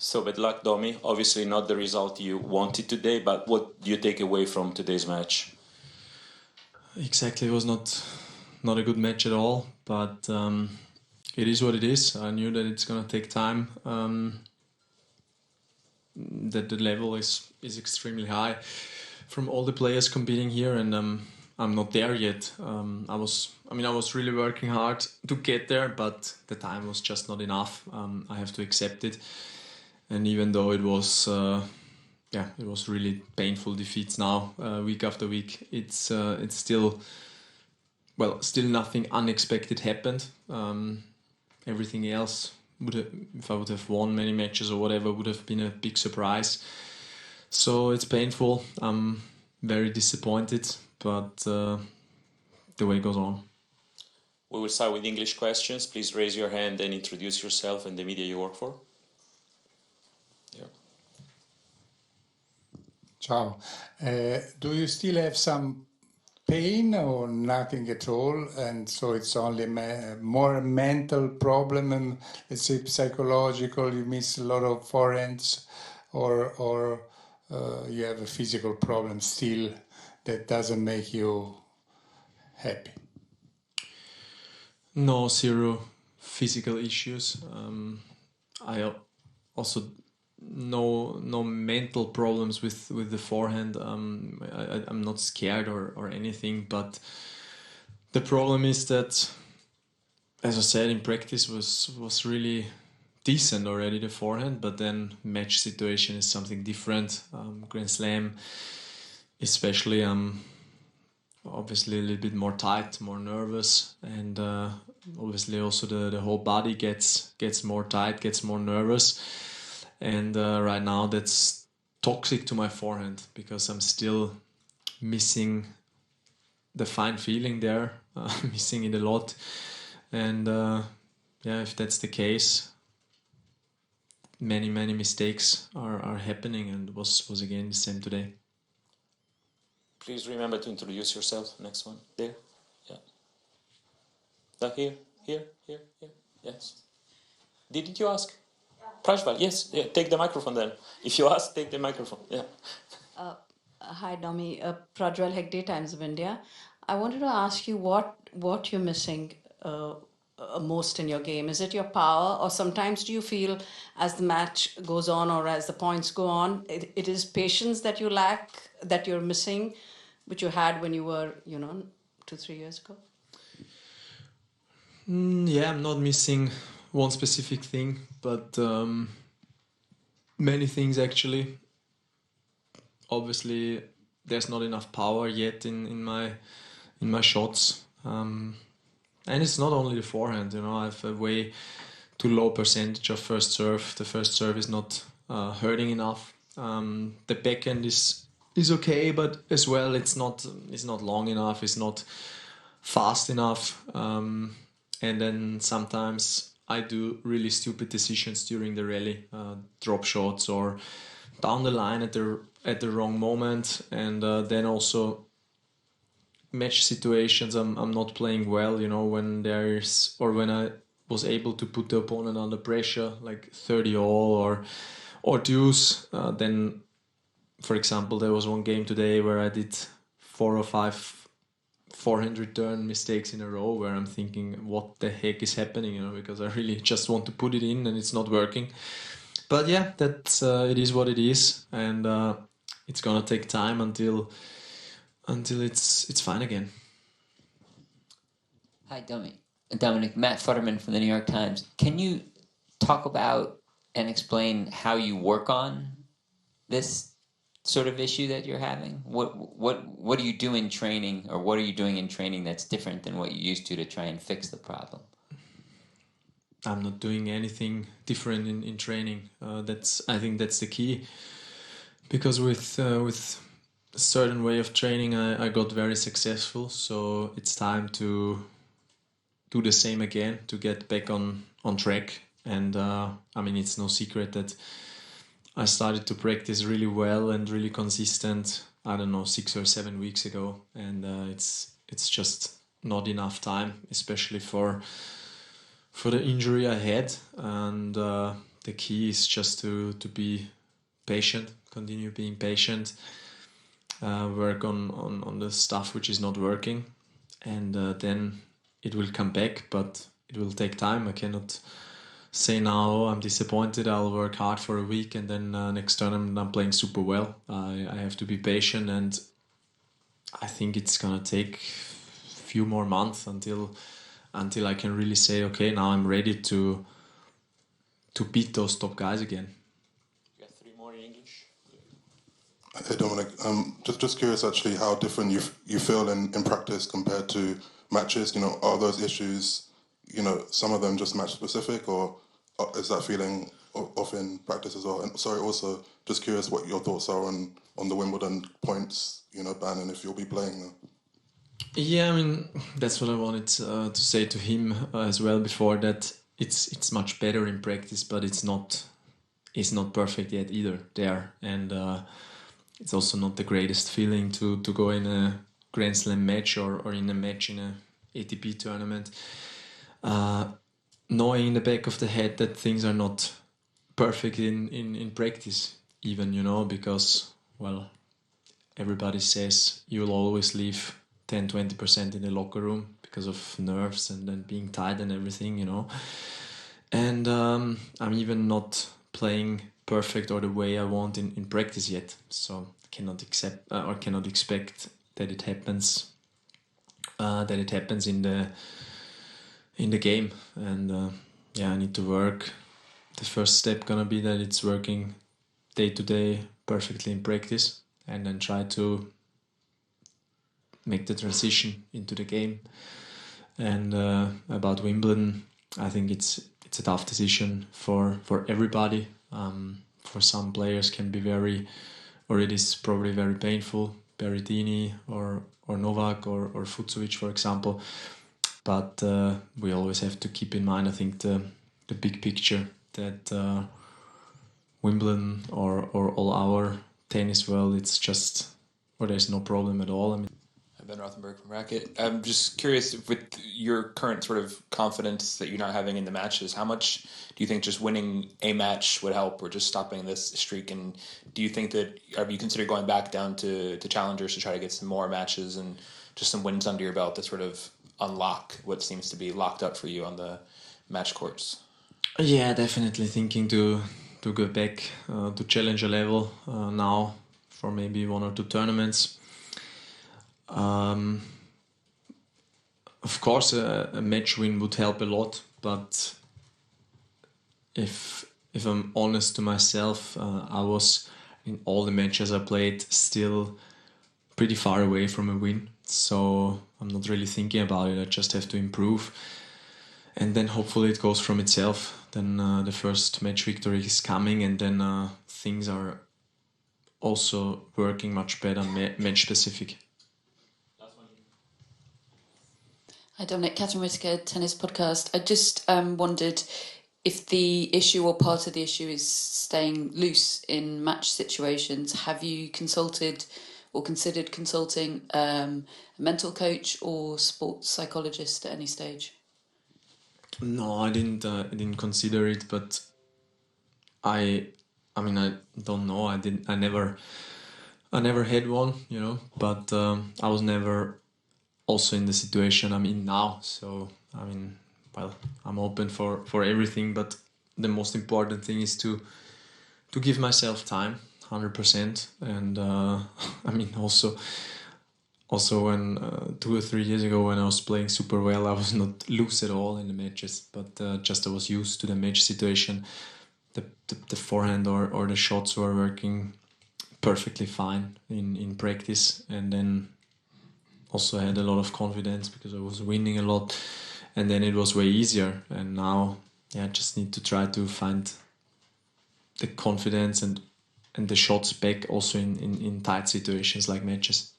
So bad luck, Domi. Obviously not the result you wanted today, but what do you take away from today's match? Exactly, it was not a good match at all, but it is what it is. I knew that it's going to take time, that the level is extremely high from all the players competing here, and I'm not there yet. I was really working hard to get there, but the time was just not enough. I have to accept it, and even though it was really painful defeats now, week after week, it's still nothing unexpected happened. Everything else if I would have won many matches or whatever, would have been a big surprise. So it's painful. I'm very disappointed, but the way goes on. We will start with English questions. Please raise your hand and introduce yourself and the media you work for. Yeah. Ciao. Do you still have some pain or nothing at all? And so it's only more mental problem and let's say psychological, you miss a lot of forehands, or you have a physical problem still that doesn't make you happy? No, zero physical issues. I also no mental problems with the forehand. I'm not scared or anything, but the problem is that, as I said, in practice was really decent already, the forehand, but then match situation is something different. Grand Slam, especially, obviously a little bit more tight, more nervous, and obviously also the whole body gets more tight, gets more nervous. And right now that's toxic to my forehand because I'm still missing the fine feeling there, missing it a lot. And if that's the case, many mistakes are happening, and was again the same today. Please remember to introduce yourself. Next one. There. Yeah. Here. Yes. Didn't you ask? Prajval, yes. Yeah. Take the microphone then. If you ask, take the microphone. Yeah. Hi, Domi. Prajval Hegde, Times of India. I wanted to ask you what you're missing most in your game. Is it your power, or sometimes do you feel as the match goes on or as the points go on, it is patience that you lack, that you're missing, which you had when you were, 2-3 years ago? I'm not missing one specific thing, but many things actually. Obviously, there's not enough power yet in my shots, and it's not only the forehand. I have a way too low percentage of first serve. The first serve is not hurting enough. The backhand is okay, but as well it's not long enough. It's not fast enough. And then sometimes I do really stupid decisions during the rally, drop shots or down the line at the wrong moment, and then also match situations I'm not playing well. When when I was able to put the opponent under pressure, like 30-all or deuce. Then, for example, there was one game today where I did 4 or 5 forehand return mistakes in a row where I'm thinking, what the heck is happening, because I really just want to put it in and it's not working. But yeah, that's it is what it is, and it's gonna take time until it's fine again. Hi, Dominic. Matt Futterman from the New York Times. Can you talk about and explain how you work on this sort of issue that you're having? What do you do in training, or what are you doing in training that's different than what you used to try and fix the problem? I'm not doing anything different in training. I think that's the key, because with a certain way of training I got very successful. So it's time to do the same again, to get back on track. And it's no secret that I started to practice really well and really consistent, 6 or 7 weeks ago, and it's just not enough time, especially for the injury I had. And the key is just to be patient, continue being patient, work on the stuff which is not working, and then it will come back, but it will take time. I cannot say now, oh, I'm disappointed, I'll work hard for a week, and then next tournament I'm playing super well. I have to be patient, and I think it's gonna take a few more months until I can really say, okay, now I'm ready to beat those top guys again. You got 3 more in English. Hey Dominic, just curious actually how different you feel in practice compared to matches. You know, are those issues, you know, some of them just match specific, or is that feeling off in practice as well? And sorry, also just curious what your thoughts are on the Wimbledon points, you know, ban, and if you'll be playing them. Yeah, I mean, that's what I wanted to say to him as well before, that it's much better in practice, but it's not perfect yet either there, and it's also not the greatest feeling to go in a Grand Slam match or in a match in a ATP tournament, knowing in the back of the head that things are not perfect in practice even, you know, because, well, everybody says you'll always leave 10-20% in the locker room because of nerves and then being tired and everything, you know. And I'm even not playing perfect or the way I want in practice yet, so cannot accept or cannot expect that it happens in the game. And yeah, I need to work. The first step gonna be that it's working day to day perfectly in practice, and then try to make the transition into the game. And about Wimbledon, I think it's a tough decision for everybody. For some players can be it is probably very painful, Berrettini or Novak or Fucsovics, for example. But we always have to keep in mind, I think, the big picture, that Wimbledon or all our tennis world, it's just, or there's no problem at all. I mean, Ben Rothenberg from Racket. I'm just curious, with your current sort of confidence that you're not having in the matches, how much do you think just winning a match would help, or just stopping this streak? And do you think that, have you considered going back down to challengers to try to get some more matches and just some wins under your belt to sort of unlock what seems to be locked up for you on the match courts? Yeah, definitely thinking to go back to challenger level now for maybe 1 or 2 tournaments. Of course, a match win would help a lot, but if I'm honest to myself, I was, in all the matches I played, still pretty far away from a win. So I'm not really thinking about it. I just have to improve, and then hopefully it goes from itself. Then the first match victory is coming, and then things are also working much better, match specific. Hi Dominic, Catherine Whitaker, Tennis Podcast. I just wondered if the issue or part of the issue is staying loose in match situations. Have you consulted or considered consulting a mental coach or sports psychologist at any stage? No, I didn't consider it, but I mean, I don't know. I never had one, you know. But I was never also in the situation I'm in now. So I mean, well, I'm open for everything, but the most important thing is to give myself time, 100%. And I mean, also when 2 or 3 years ago when I was playing super well, I was not loose at all in the matches, but just I was used to the match situation. The forehand or the shots were working perfectly fine in practice, and then also had a lot of confidence because I was winning a lot, and then it was way easier. And now, yeah, I just need to try to find the confidence and the shots back also in tight situations like matches.